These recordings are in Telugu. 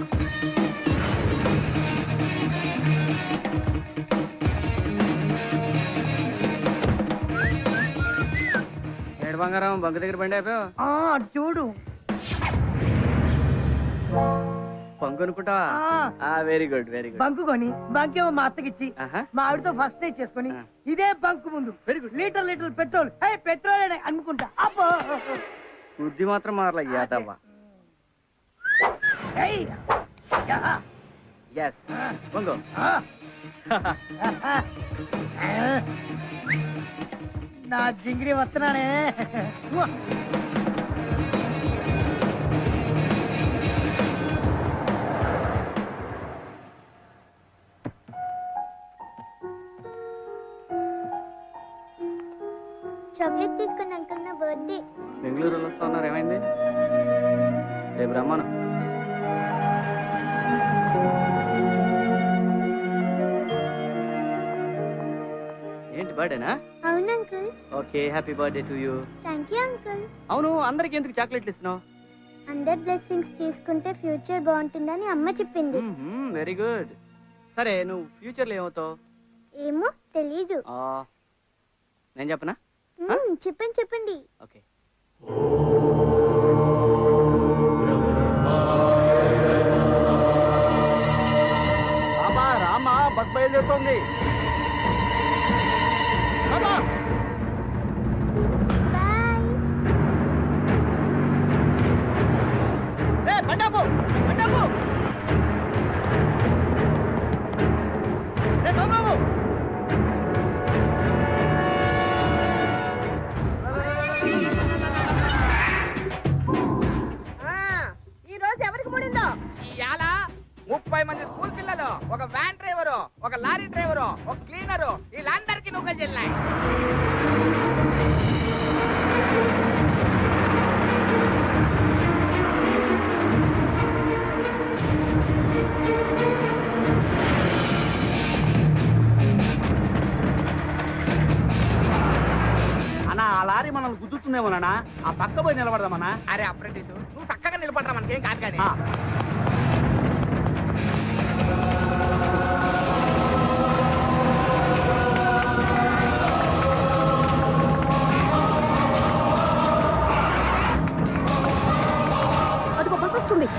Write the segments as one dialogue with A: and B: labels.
A: ఏడు బంగారం బంకు దగ్గర బండి అయిపోయావు.
B: చూడు
A: బంకు అనుకుంటావా? Very good very good.
B: Bunk కొని బంకేమో మా అత్తకిచ్చి మా ఆవిడతో ఫస్ట్ నైట్ చేసుకుని ఇదే బంకు ముందు
A: very good
B: litre litre petrol petrol అనుకుంటా. అబ్బో
A: బుద్ధి మాత్రం మారలా యాదవ్వ. ఎస్ బంగు.
B: నా జింగిడి వస్తున్నానే.
C: చాక్లెట్ తీసుకుని అంకుల్, నా బర్త్డే.
A: బెంగళూరులో వస్తా ఉన్నారు, ఏమైంది? రేపు రమ్మను. ఏంటి బర్త్డేనా?
C: అవును uncle.
A: Okay happy birthday to you.
C: Thank you uncle.
A: అవును అందరికి ఎందుకు చాక్లెట్లు ఇస్తున్నావు?
C: అందరి బ్లెస్సింగ్స్ తీసుకుంటే ఫ్యూచర్ బాగుంటుందని అమ్మ చెప్పింది.
A: Very good. సరే నువ్వు ఫ్యూచర్ లో ఏమవుతావు?
C: ఏమో తెలీదు.
A: నేను చెప్పనా?
C: చెప్పండి చెప్పండి.
A: ఓకే.
D: రామా రామా బస్ బయలుదేరుతోంది.
B: ఈ రోజు ఎవరికి ముడిందో?
E: ఇయాల 30 మంది స్కూల్ పిల్లలు, ఒక వ్యాన్ డ్రైవరు, ఒక లారీ డ్రైవరు, ఒక క్లీనరు, వీళ్ళందరికీ నువ్వు చెల్లాయి.
D: అన్నా ఆ లారీ మనల్ని గుద్దుతుందేమోనా? ఆ పక్క పోయి నిలబడదామన్నా.
E: అరే అప్రెంటిస్, నువ్వు చక్కగా నిలబడరా, మనకేం కాదు కానీ.
B: అదిగో బస్ వస్తుంది.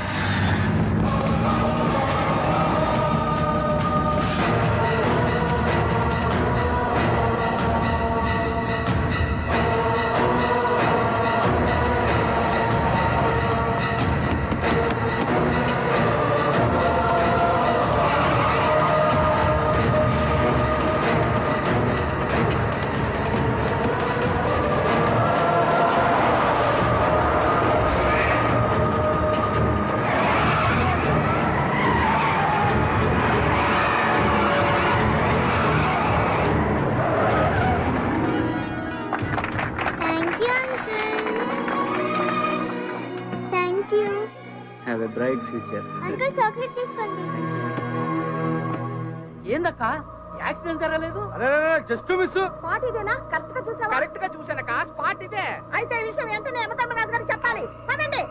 A: Have a bright future.
C: Uncle chocolate తీసుకోండి.
D: ఏందక్క యాక్సిడెంట్ జరగలేదు?
A: Just miss.
B: స్పాట్ ఇదేనా? కరెక్ట్ గా చూసావా?
E: కరెక్ట్ గా చూసానక్క, స్పాట్ ఇదే.
B: అయితే ఈ విషయం వెంటనే యమధర్మరాజు గారికి చెప్పాలి. పదండి.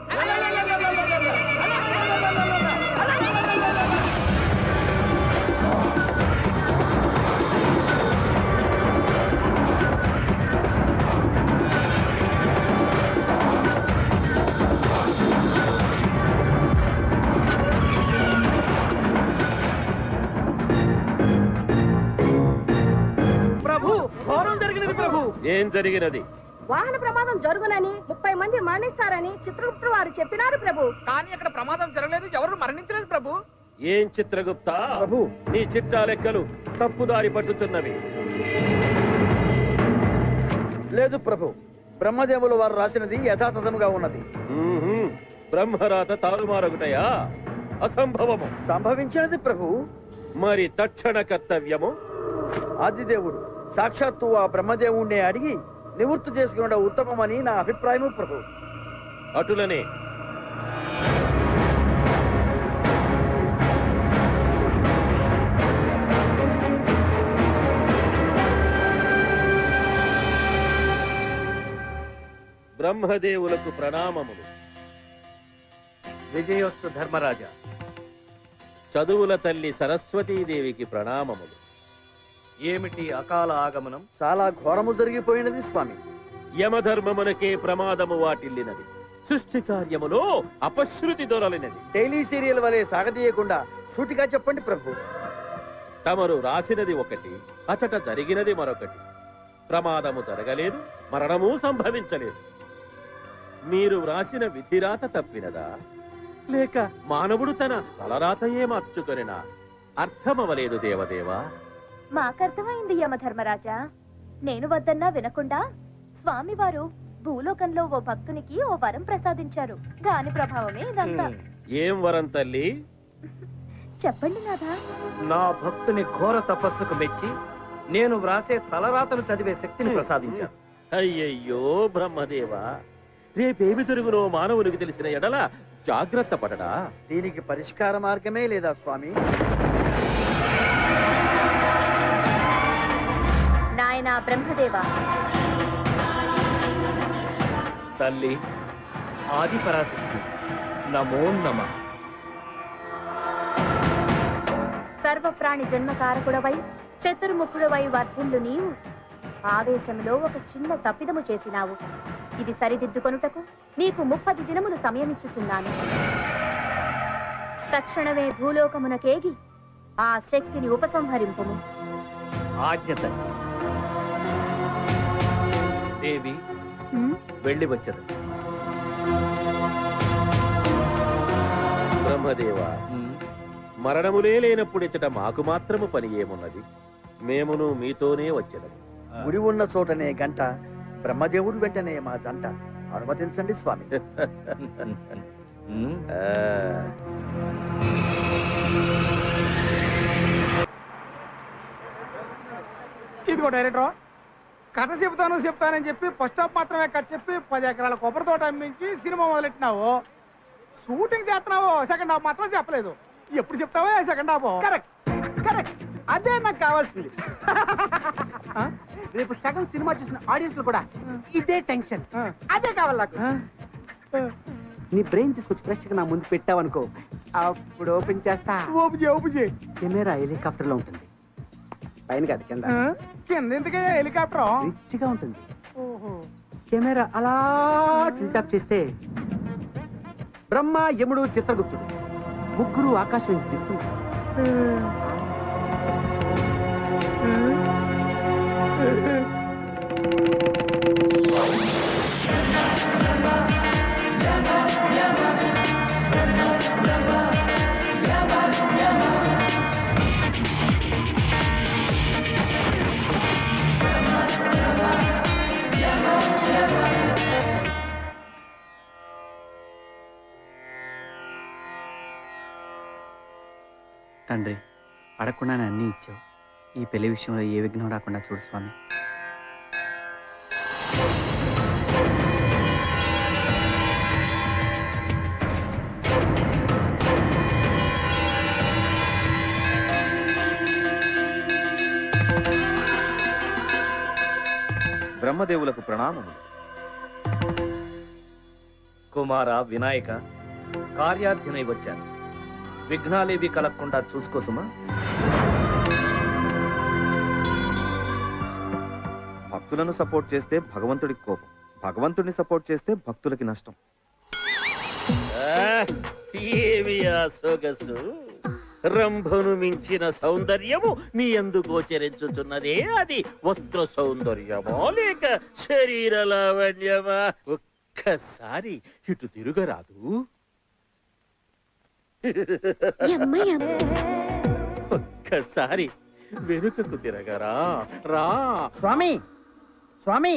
F: ఏం జరిగినది?
B: వాహన ప్రమాదం జరుగునని 30 మంది మరణిస్తారని చిత్రగుప్త వారు చెప్పినారు ప్రభు.
E: కానీ అక్కడ ప్రమాదం జరగలేదు, ఎవరు మరణించలేదు ప్రభు.
F: ఏం చిత్రగుప్త ప్రభు, నీ చిట్టా లెక్కలు తప్పుదారి పట్టుతున్నవి.
D: లేదు ప్రభు, బ్రహ్మదేవులు వారు రాసినది యథాతథముగా ఉన్నది.
F: బ్రహ్మరాత తారుమారొకటయా? అసంభవము.
D: సంభవించినది ప్రభు.
F: మరి తక్షణ కర్తవ్యము?
D: ఆదిదేవుడు సాక్షాత్తు ఆ బ్రహ్మదేవుణ్ణి అడిగి నివృత్తి చేసుకున్న ఉత్తమమని నా అభిప్రాయము ప్రభు.
F: అటులనే బ్రహ్మదేవులకు ప్రణామములు.
A: విజయోస్తు ధర్మరాజా.
F: చదువుల తల్లి సరస్వతీదేవికి ప్రణామములు.
G: ఏమిటి అకాల ఆగమనం?
D: చాలా ఘోరము జరిగిపోయినది స్వామి.
F: యమధర్మమునకే ప్రమాదము వాటిల్లినది. సృష్టి కార్యములో అపశృతి దొరలినది.
D: డైలీ సీరియల్ వలె సాగదీయకుండా సూటిగా చెప్పండి ప్రభు.
F: తమరు రాసినది ఒకటి, అచట జరిగినది మరొకటి. ప్రమాదము జరగలేదు, మరణము సంభవించలేదు. మీరు వ్రాసిన విధిరాత తప్పినదా, లేక మానవుడు తన తలరాతయే మార్చుకొనినా? అర్థమవలేదు దేవదేవా.
H: మాకర్థమైంది యమధర్మరాజా. నేను వద్దన్నా వినకుండా స్వామివారు భూలోకంలో ఓ భక్తునికి ఓ వరం ప్రసాదించారు. దాని ప్రభావమే ఇదంతా.
F: ఏం వరం తల్లి?
H: చెప్పండి నాథా.
G: నా భక్తుని ఘోర తపస్సుకు మెచ్చి నేను వ్రాసే తలరాతను చదివే శక్తిని ప్రసాదించాను.
F: అయ్యయ్యో బ్రహ్మదేవా, రేపేమి జరుగునో మానవునికి తెలిసిన ఎడల జాగ్రత్త పడడా?
D: దీనికి పరిష్కార మార్గమే లేదా స్వామి?
H: నాయనా బ్రహ్మదేవా.
G: తల్లి ఆది పరాశక్తి, నమో నమః.
H: సర్వప్రాణి జన్మకారకుడవై చతుర్ముఖుడవై వర్ధిల్లు నీవు ఆవేశంలో ఒక చిన్న తప్పిదము చేసినావు. ఇది సరిదిద్దుకొనుటకు నీకు 30 దినములు సమయమిచ్చుచున్నాను. తక్షణమే భూలోకమునకేగి ఆ శక్తిని ఉపసంహరింపుము.
G: ఆజ్ఞ తల్లి. దేవి వెళ్ళి వచ్చదు.
F: బ్రహ్మదేవా, మరణములే లేనప్పుడిచ్చట మాకు మాత్రము పని ఏమున్నది? మేమును మీతోనే వచ్చదము.
D: గుడి ఉన్న చోటనే గంట, బ్రహ్మదేవుడు వెంటనే మా జంట. అనుమతించండి స్వామి.
E: ఇదిగో డైరెక్టర్, కథ చెప్తానని చెప్పి ఫస్ట్ హాఫ్ మాత్రమే కథ చెప్పి 10 ఎకరాల కొబ్బరి తోట అమ్మించి సినిమా మొదలెట్టినావు. షూటింగ్ చేస్తున్నావు, సెకండ్ హాఫ్ మాత్రం చెప్పలేదు. ఎప్పుడు చెప్తావా సెకండ్ హాఫ్? కరెక్ట్ కరెక్ట్, అదే నాకు కావాల్సింది. రేపు సగం సినిమా చూసిన ఆడియన్స్ కూడా ఇదే టెన్షన్, అదే కావాలి నాకు. నీ బ్రెయిన్ తీసుకొచ్చి ఫ్రెష్ గా నా ముందు పెట్టావనుకో, అప్పుడు ఓపెన్ చేస్తా. ఓపెన్ చేయి. కెమెరా హెలికాప్టర్ లో ఉంటుంది, పైన కాదు కింద. కింద ఎందుకయ్యా హెలికాప్టర్? రిచ్ గా ఉంటుంది. కెమెరా అలా టిల్టాప్ చేస్తే బ్రహ్మ, యముడు, చిత్రగుప్తుడు ముగ్గురు ఆకాశం నుంచి దిగుతున్నారు.
A: తండ్రి, అడగకుండానే అన్నీ ఇచ్చావు. ఈ పెళ్లి విషయంలో ఏ విఘ్నం రాకుండా చూడు స్వామి.
I: బ్రహ్మదేవులకు ప్రణామములు.
G: కుమార వినాయక, కార్యార్థినై వచ్చాను. విఘ్నాలేవి కలగకుండా చూసుకోసుమా.
I: భక్తులను సపోర్ట్ చేస్తే భగవంతుడికి కోపం, భగవంతుడిని సపోర్ట్ చేస్తే భక్తులకి నష్టం.
F: ఏమి ఆ సొగసు! రంభను మించిన సౌందర్యము మీ యందు గోచరించుచున్నదే. అది వస్త్ర సౌందర్యమో లేక శరీర లావణ్యమా? ఒక్కసారి ఇటు తిరుగరాదు? ఒక్కసారి వెనుకకు తిరగరా. రా
D: స్వామి, స్వామి,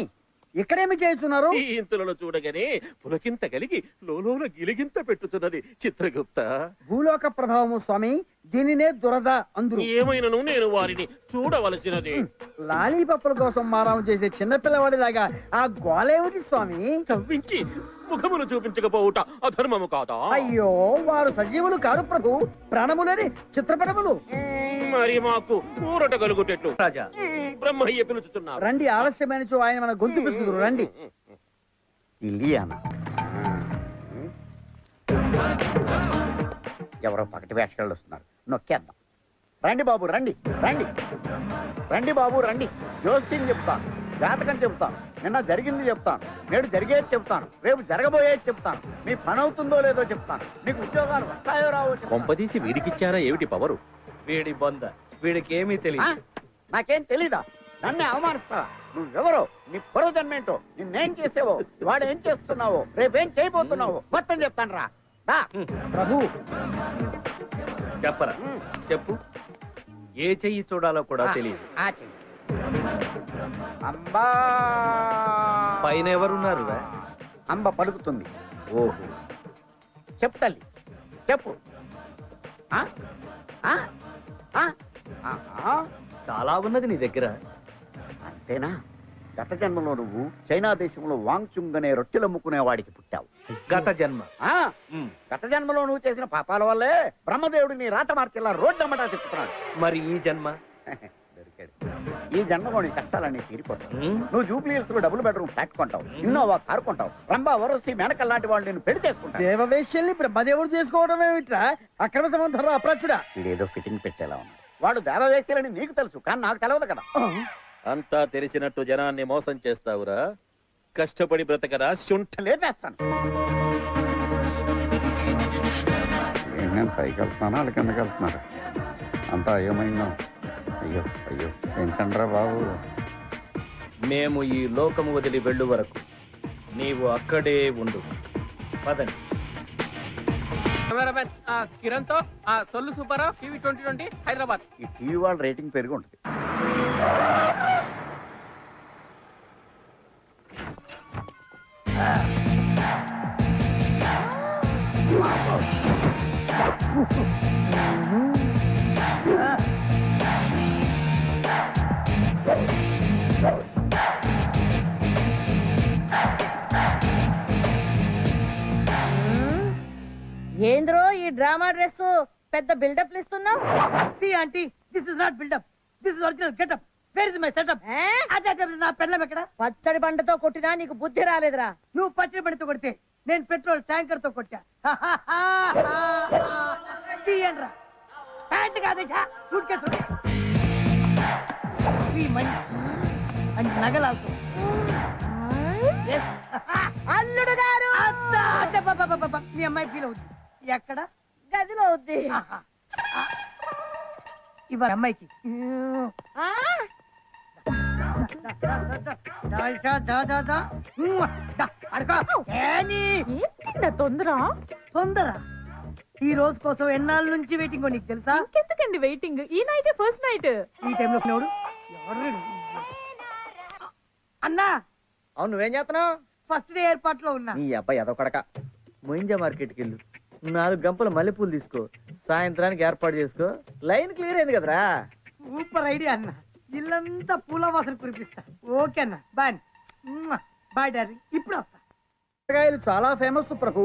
D: ఇక్కడేమి చేస్తున్నారు?
F: ఈ ఇంతులను చూడగానే పులకింత కలిగి లోలోన గిలిగింత పెట్టుతున్నది చిత్రగుప్త.
D: భూలోక ప్రభావము స్వామి, దీనినే దురద అందరూ.
F: ఏమైనను నేను వారిని చూడవలసినది.
D: లాలీపప్పుల కోసం మారాము చేసే చిన్నపిల్లవాడిలాగా ఆ గోలేమిటి స్వామి?
F: కవ్వించి ముఖమును చూపించకపోవుట అధర్మము కాదా?
D: అయ్యో, వారు సజీవులు కాదు ప్రభు, ప్రాణములని చిత్రపటములు.
F: మరి మాకు ఊరట కలుగుటెట్లు?
G: రాజా,
F: బ్రహ్మయ్య పిలుచుతున్నారు.
D: రండి, ఆలస్యమైన ఆయన మన గొంతు పిలుచుదురు. రండి. ఇలియానా
J: ఎవరో పకటి వేషగాళ్ళు వస్తున్నారు.
D: నొక్కేద్దాం. రండి బాబు, రండి రండి రండి బాబు, రండి. జోస్యం చెప్తాను, జాతకం చెప్తాను, నిన్న జరిగింది చెప్తాను, నేడు జరిగేది చెప్తాను, రేపు జరగబోయేది చెప్తాను, మీ పని అవుతుందో లేదో చెప్తాను, మీకు ఉద్యోగాలు వస్తాయో రావో చెప్తాను.
F: కొంపదీసి వీడికిచ్చారా ఏమిటి పవరు?
G: వీడి బొంద, వీడికి ఏమీ
D: ఆ?
G: తెలియదు.
D: నాకేం తెలీదా? నన్నే అవమానిస్తావా? నువ్వెవరో, నీ పూర్వజన్మేంటో, నిన్నేం చేసేవో, వాడు ఏం చేస్తున్నావో, రేపేం చేయబోతున్నావో మొత్తం చెప్తాను రా.
E: ప్రభు
G: చెప్పరా, చెప్పు. ఏ చెయ్యి చూడాలో కూడా తెలియదు.
D: ఆ చెయ్యి. అంబా
G: పైన ఎవరున్నారు?
D: అంబ పలుకుతుంది.
G: ఓహో,
D: చెప్పు తల్లి, చెప్పు. ఆ? ఆ? ఆ? ఆహా.
G: చాలా ఉన్నది నీ దగ్గర.
D: అంతేనా? గత జన్మలో నువ్వు చైనా దేశంలో వాంగ్చుంగ్ అనే రొట్టెలు అమ్ముకునే వాడికి పుట్టావు.
G: గత జన్మ.
D: ఆ గత జన్మలో నువ్వు చేసిన పాపాల వల్లే బ్రహ్మదేవుడు నీ రాత మార్చిలా రోడ్డు అమ్మటా చెప్తున్నాడు.
G: మరి ఈ జన్మ?
D: దొరికాడు. ఈ జన్మలో నీ కష్టాలన్నీ తీరిపోతావు.
G: ఉమ్,
D: నువ్వు జూబ్లీహిల్స్ లో డబుల్ బెడ్రూమ్ ఫ్లాట్ కొంటావు, ఇన్నోవా కారు కొంటావు, రంభా వరసి మేనకల్ లాంటి వాళ్ళు నేను పెళ్లి చేసుకుంటావు.
E: దేవవేశ్యల్ని బ్రహ్మదేవుడు చేసుకోవడం ఏమిట్రా? అక్రమ సంబంధంలో అప్రాచుడా.
D: వీడేదో ఫిట్టింగ్ పెట్టేలా ఉన్నాడు. వాళ్ళు దేవవేశ్యలని నీకు తెలుసు, కానీ నాకు తెలియదు కదా.
F: అంతా తెలిసినట్టు జనాన్ని మోసం చేస్తావురా. కష్టపడి బ్రతకరా శుంఠ.
D: లేపేస్తాను. నేను పైకి వెళ్తున్నాను, వాళ్ళ కిందకి వెళ్తున్నారు. అంతా అయోమయంగా. అయ్యో అయ్యో, ఏంటండ్రా బాబు.
G: మేము ఈ లోకము వదిలి వెళ్ళు వరకు నీవు అక్కడే ఉండు. పదండి.
E: కిరణ్ తో సొల్లు సూపర్ టీవీ 2020 హైదరాబాద్.
D: ఈ టీవీ వాళ్ళ రేటింగ్ పెరిగి ఉంటుంది.
B: ఏంద్రో ఈ డ్రామా డ్రెస్ పెద్ద బిల్డప్ ఇస్తున్నావు?
E: See aunty, this is not buildup, this is original getup. Where is my setup? అదే నా పెళ్ళం ఎక్కడ?
B: పచ్చడి బండతో కొట్టినా నీకు బుద్ధి రాలేదురా.
E: నువ్వు పచ్చడి బండితో కొడితే నేను పెట్రోల్ ట్యాంకర్ తో కొట్టా. తీయండ్రా. ప్యాంట్ కాదే సూట్ కేసు అండ్ నగలాల్సి.
B: అల్లుడు గారు
E: మీ అమ్మాయి ఫీల్ అవుతుంది. ఎక్కడ?
B: గదిలో అవుద్ది.
E: ఇవాళ అమ్మాయికి తొందర. ఈ రోజు కోసం ఎన్నాళ్ళ నుంచి వెయిటింగ్ నీకు తెలుసా?
B: ఎందుకండి వెయిటింగ్? ఈ నైట్ ఫస్ట్ నైట్.
E: ఈ టైంలో ఎవడు అన్నా?
G: అవును, నువ్వేం చేస్తున్నావు?
E: ఫస్ట్ డే ఏర్పాట్లో ఉన్నా.
G: నీ అబ్బాయి అదొకడక. మొయింజా మార్కెట్కి వెళ్ళు, 4 గంపల మల్లెపూలు తీసుకో, సాయంత్రానికి ఏర్పాటు చేసుకో. లైన్ క్లియర్ అయింది కదరా.
E: సూపర్ ఐడియా అన్న. ఇల్లంతా పూల వాసన కురిపిస్తా. ఓకే అన్న, బాయ్. బాయ్ డాడీ, ఇప్పుడు వస్తా.
D: చాలా ఫేమస్ ప్రభు.